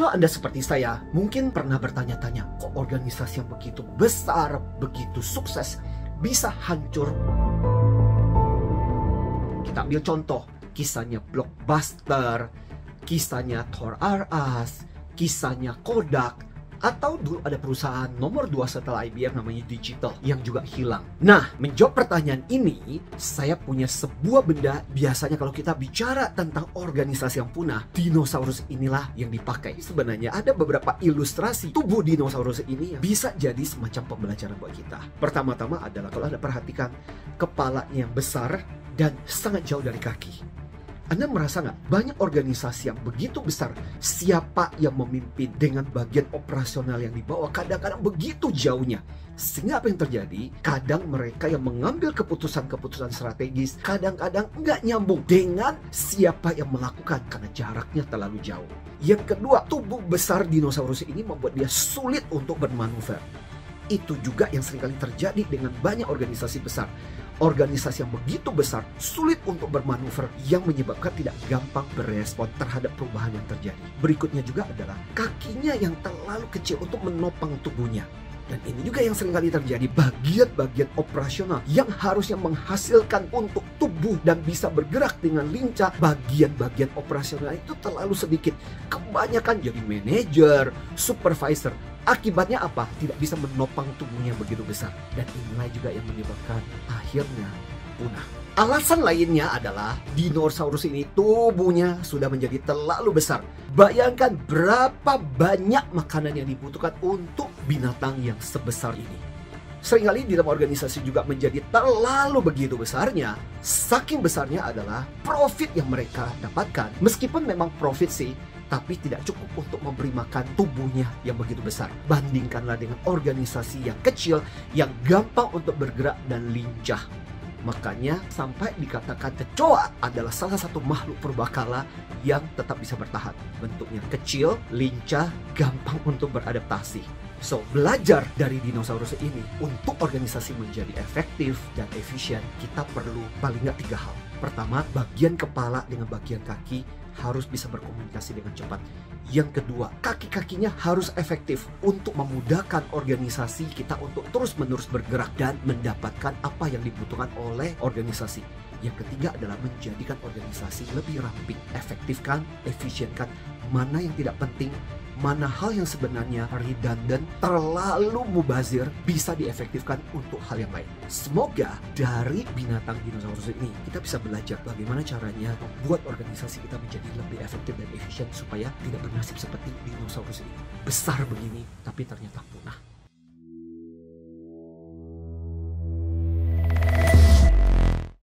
Kalau Anda seperti saya, mungkin pernah bertanya-tanya, kok organisasi yang begitu besar, begitu sukses, bisa hancur? Kita ambil contoh, kisahnya Blockbuster, kisahnya Toys R Us, kisahnya Kodak, atau dulu ada perusahaan nomor 2 setelah IBM namanya Digital yang juga hilang. Nah, menjawab pertanyaan ini, saya punya sebuah benda. Biasanya kalau kita bicara tentang organisasi yang punah, dinosaurus inilah yang dipakai. Sebenarnya ada beberapa ilustrasi tubuh dinosaurus ini yang bisa jadi semacam pembelajaran buat kita. Pertama-tama adalah kalau Anda perhatikan, kepalanya yang besar dan sangat jauh dari kaki. Anda merasa nggak, banyak organisasi yang begitu besar, siapa yang memimpin dengan bagian operasional yang dibawa kadang-kadang begitu jauhnya. Sehingga apa yang terjadi? Kadang mereka yang mengambil keputusan-keputusan strategis kadang-kadang nggak nyambung dengan siapa yang melakukan karena jaraknya terlalu jauh. Yang kedua, tubuh besar dinosaurus ini membuat dia sulit untuk bermanuver. Itu juga yang seringkali terjadi dengan banyak organisasi besar. Organisasi yang begitu besar sulit untuk bermanuver yang menyebabkan tidak gampang berespon terhadap perubahan yang terjadi. Berikutnya juga adalah kakinya yang terlalu kecil untuk menopang tubuhnya. Dan ini juga yang seringkali terjadi, bagian-bagian operasional yang harusnya menghasilkan untuk tubuh dan bisa bergerak dengan lincah, bagian-bagian operasional itu terlalu sedikit. Kebanyakan jadi manajer, supervisor. Akibatnya apa? Tidak bisa menopang tubuhnya begitu besar. Dan inilah juga yang menyebabkan akhirnya punah. Alasan lainnya adalah dinosaurus ini tubuhnya sudah menjadi terlalu besar. Bayangkan berapa banyak makanan yang dibutuhkan untuk binatang yang sebesar ini. Seringkali di dalam organisasi juga menjadi terlalu begitu besarnya. Saking besarnya adalah profit yang mereka dapatkan. Meskipun memang profit sih, tapi tidak cukup untuk memberi makan tubuhnya yang begitu besar. Bandingkanlah dengan organisasi yang kecil, yang gampang untuk bergerak dan lincah. Makanya sampai dikatakan kecoa adalah salah satu makhluk purbakala yang tetap bisa bertahan. Bentuknya kecil, lincah, gampang untuk beradaptasi. So, belajar dari dinosaurus ini untuk organisasi menjadi efektif dan efisien, kita perlu paling nggak 3 hal. Pertama, bagian kepala dengan bagian kaki harus bisa berkomunikasi dengan cepat. Yang kedua, kaki-kakinya harus efektif untuk memudahkan organisasi kita untuk terus-menerus bergerak dan mendapatkan apa yang dibutuhkan oleh organisasi. Yang ketiga adalah menjadikan organisasi lebih ramping, efektifkan, efisienkan, mana yang tidak penting, mana hal yang sebenarnya redundant, terlalu mubazir, bisa diefektifkan untuk hal yang lain. Semoga dari binatang dinosaurus ini kita bisa belajar bagaimana caranya membuat organisasi kita menjadi lebih efektif dan efisien supaya tidak bernasib seperti dinosaurus ini. Besar begini, tapi ternyata punah.